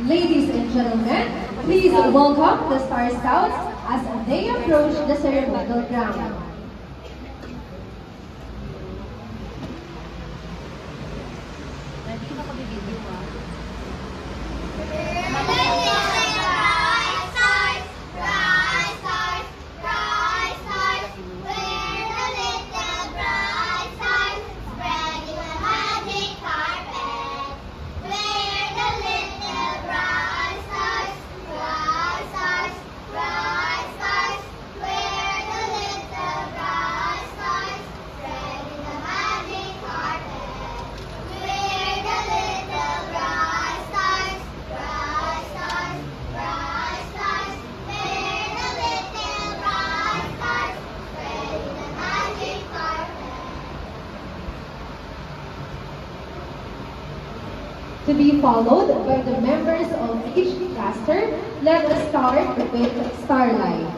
Ladies and gentlemen, please welcome the Star Scouts as they approach the ceremonial ground. To be followed by the members of each cluster, let us start with Starlight.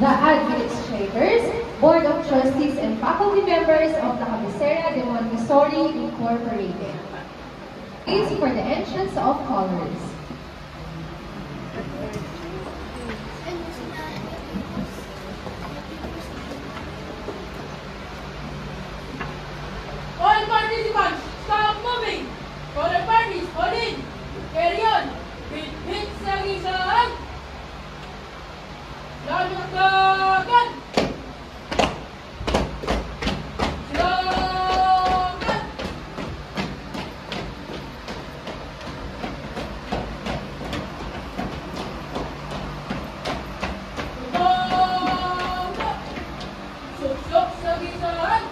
The administrators, Board of Trustees, and faculty members of the Cabecera de Montessori Incorporated. It's for the entrance of colors. All participants, stop moving! Color parties, hold in! Carry on! Hit sa isang! Lalagdagan! Silagan! Tumama! Suksok sa gisahan!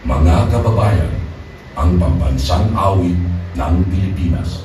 Mga kababayan, ang pambansang awit ng Pilipinas.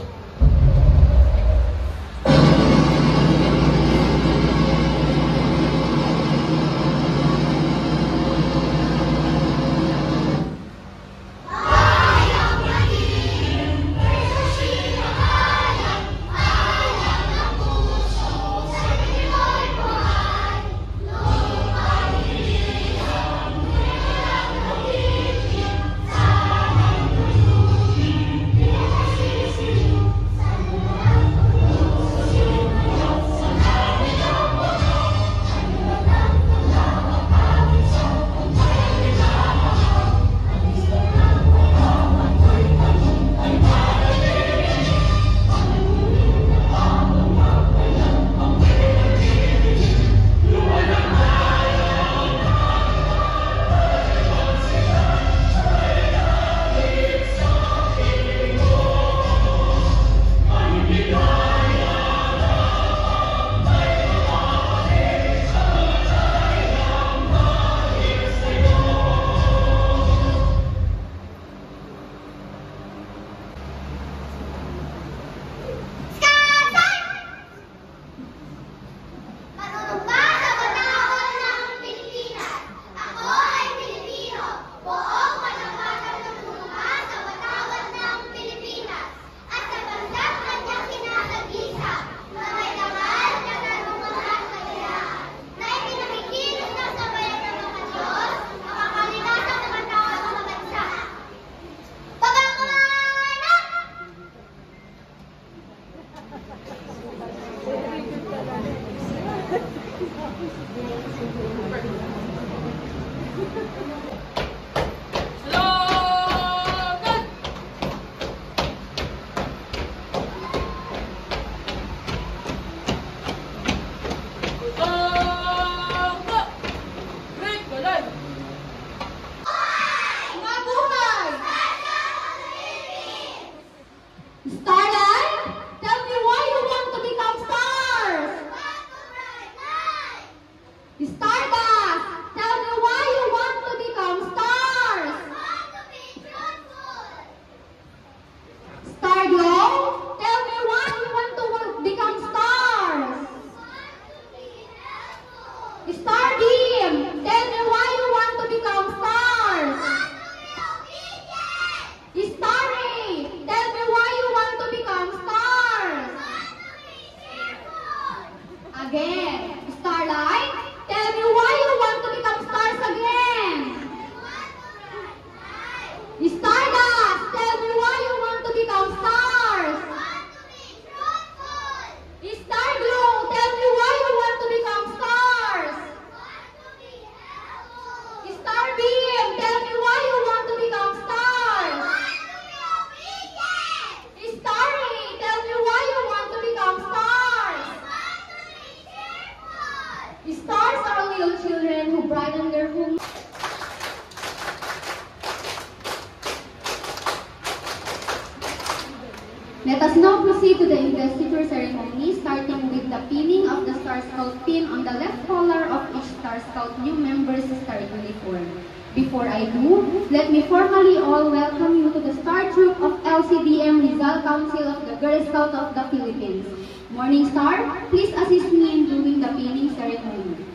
Let us now proceed to the investiture ceremony, starting with the pinning of the Star Scout pin on the left collar of each Star Scout new member's Star uniform. Before I do, let me formally all welcome you to the Star Troop of LCDM Rizal Council of the Girl Scout of the Philippines. Morning Star, please assist me in doing the pinning ceremony.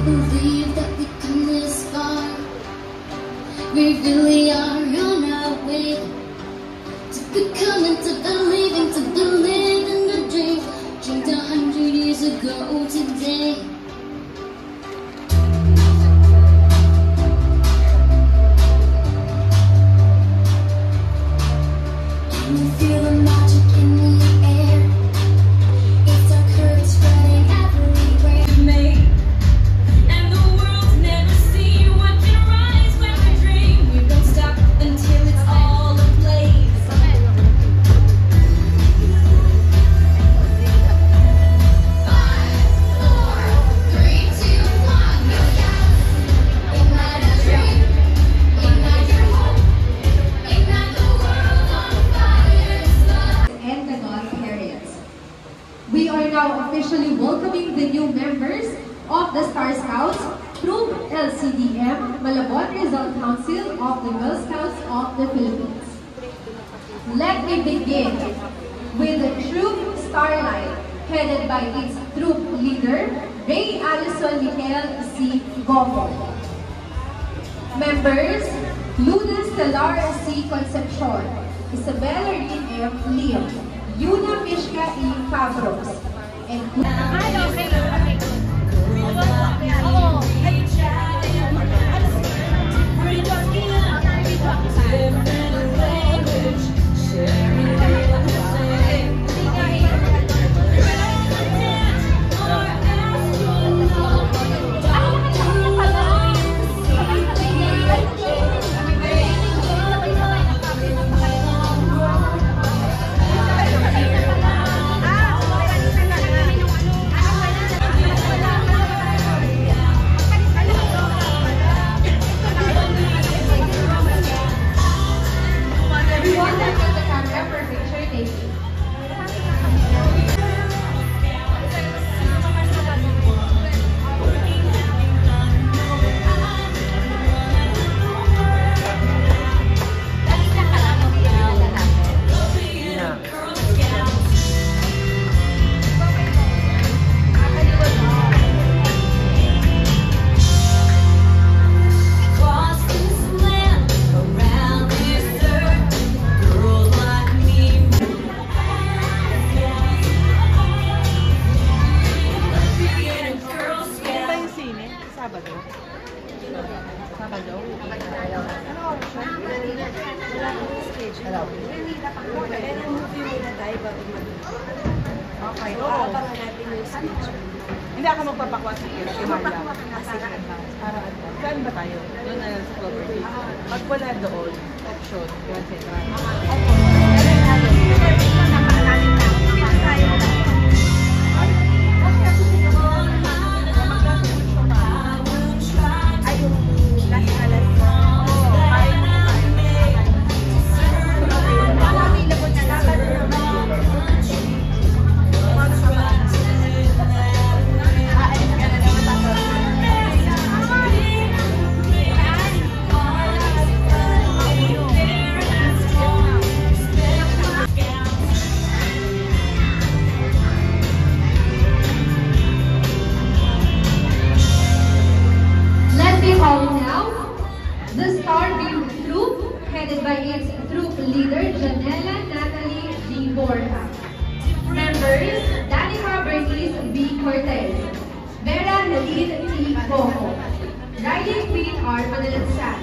Believe that we come this far. We really are on our way to becoming, to believing, to believe in the dream dreamed 100 years ago today. now officially welcoming the new members of the Star Scouts through LCDM, Malabon Rizal Council of the Girl Scouts of the Philippines. Let me begin with Troop Starlight, headed by its troop leader, Ray Alison Michael C. Gofo. Members, Luna Stellar C. Concepcion, Isabella Rin M. Leo, Yuna Mishka E. Favros, and Hindi ako magpapakwa sa iyo. Para ano? Saan ba tayo? Doon na sa property. Pag wala doon, option. Yun sa headed by its troop leader, Janela Natalie G. Borja. Members, Danica Bernice B. Cortez, Vera Helene T. Bojo, Riley Queen R. Manalansan,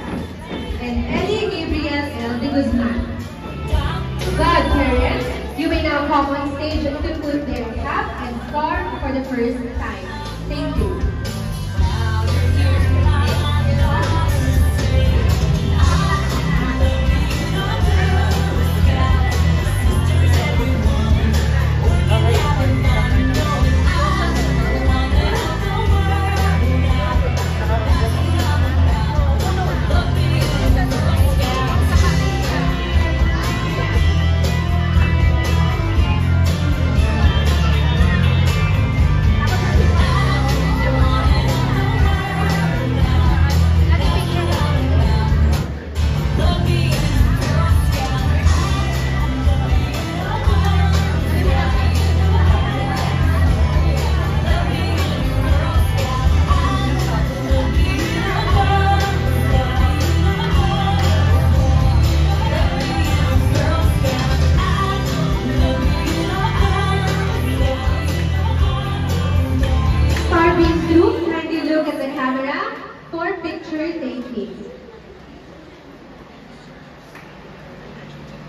and Ellie Gabriel L. de Guzman. Godparents, you may now come on stage to put their cap and scarf for the first time. Thank you.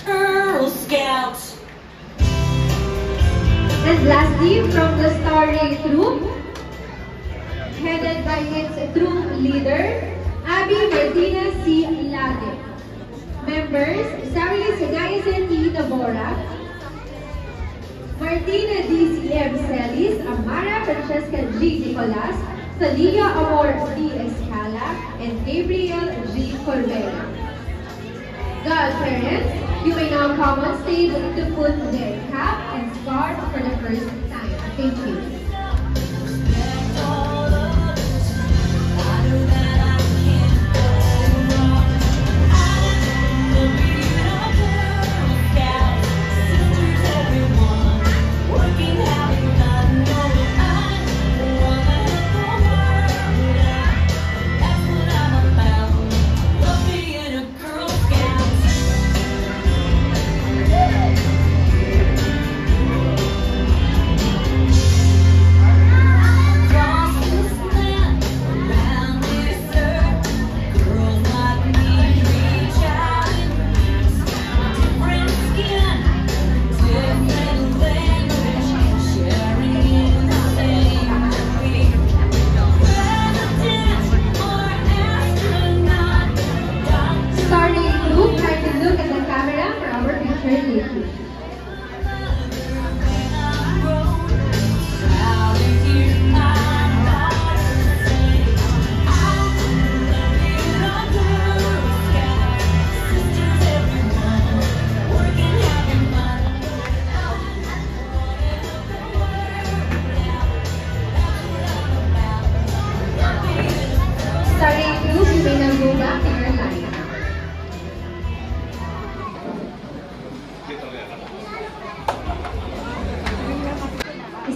Girl Scouts. And lastly, from the Starry Troop, headed by its troop leader, Abby Martina C. Lage. Members, Saris Gaizen E. Navora, Martina D.C.M. Celis, Amara Francesca G. Nicolas, Salia Amor D. Escala, and Gabriel G. Corbella. Godparents, you may now come on stage to put their cap and scarf for the first time. Thank you.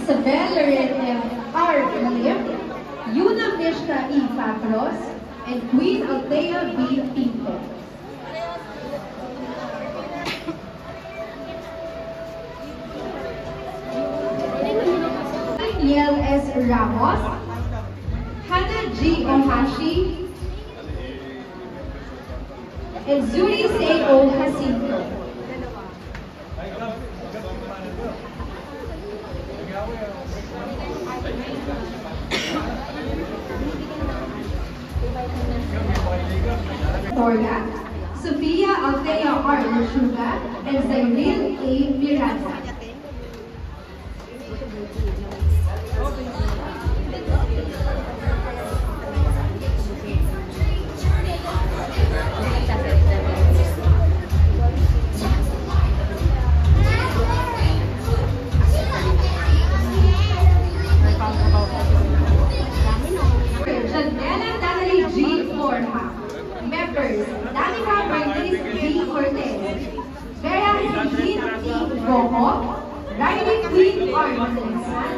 Isabel Lorena R. Lim, Yuna Mishka E. Patros, and Queen Althea B. Pinto. Daniel S. Ramos, Hannah G. Ohashi, and Zuri Seo Jacinto. Torga, Sophia Althea R. Lushuga, and Zairil A. Miranda. Janela Natalie G. Florha. Members, Danica Bernice B. Cortez, Vera Regine E. Rojo, Riley Queen R. Masalinsan,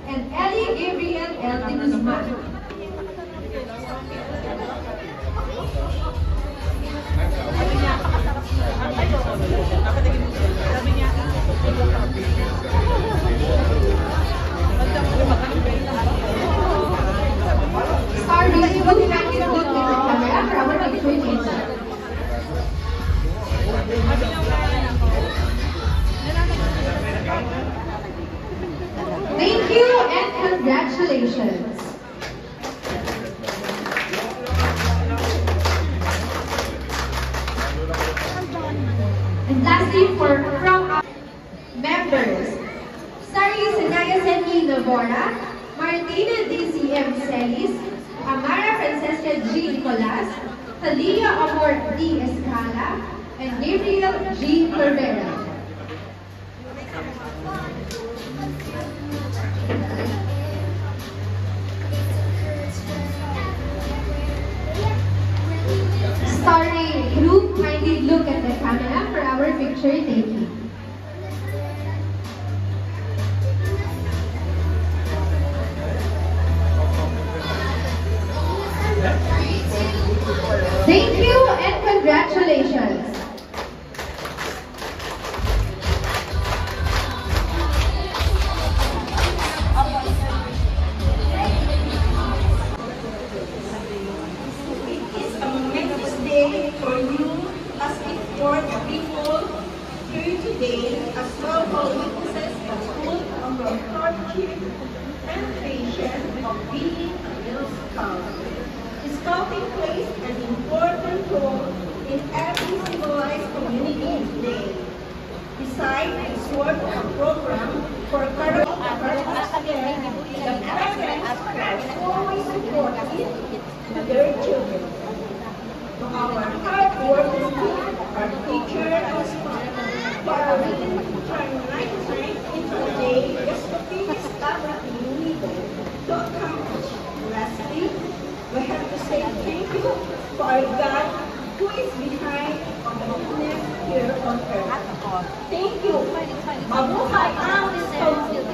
and Ellie Gabriel L. de Guzman. Sorry, you can get good with the camera for our picture taker. Thank you and congratulations. And lastly, from our members, Sari Sanaya Seni Navora, Martina DCM Celis, Amara Francesca G. Nicolas, Talia Amor D. Escala, and Gabriel G. Corvera. Starry group, kindly look at the camera for our picture taking. Thank you and congratulations. It's a momentous day for you as if for the people here today as well as witnesses of full of the hardship and patience of being a Girl Scout. Scouting plays an important role in every civilized community today. Besides its work of program for current affairs, the parents have always supported their children. Our hard working our teachers and students for turn night into a day just to finish everything we needed to accomplish. Lastly, we have to say thank you to our God who is behind on the goodness here on earth. Thank you. Mabuhay ang Scouting!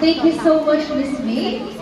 Thank you so much, Miss May.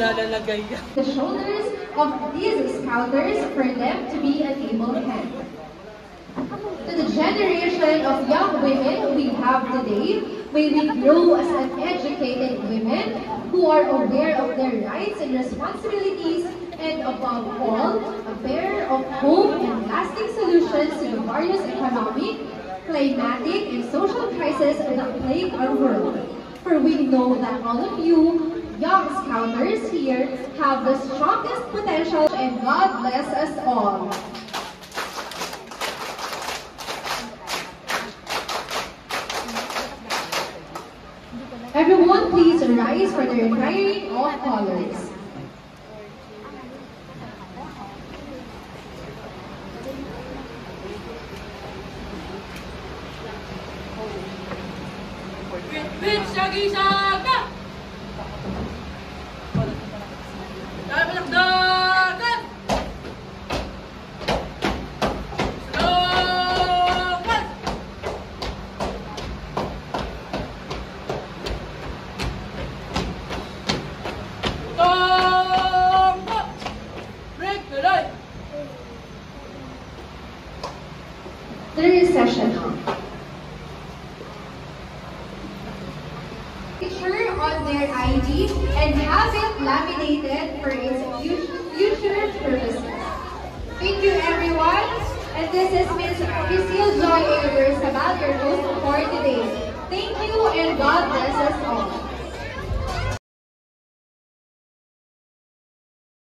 Nalalagay yan. the shoulders of these scouters for them to be an able head. To the generation of young women we have today, may we grow as an educated women who are aware of their rights and responsibilities, and above all, aware of home and lasting solutions to the various economic, climatic, and social crises that plague our world. For we know that all of you, young scouters here, have the strongest potential, and God bless us all. Everyone, please rise for the retiring of colors. Bit Shaggy Saga! Dahil palakdagan! Slogan! Tombo! Break the light! There is session now. Picture on their ID and have it laminated for its future purposes. Thank you, everyone. And this is Ms. Priscilla Joy Evers about your host for today. Thank you, and God bless us all.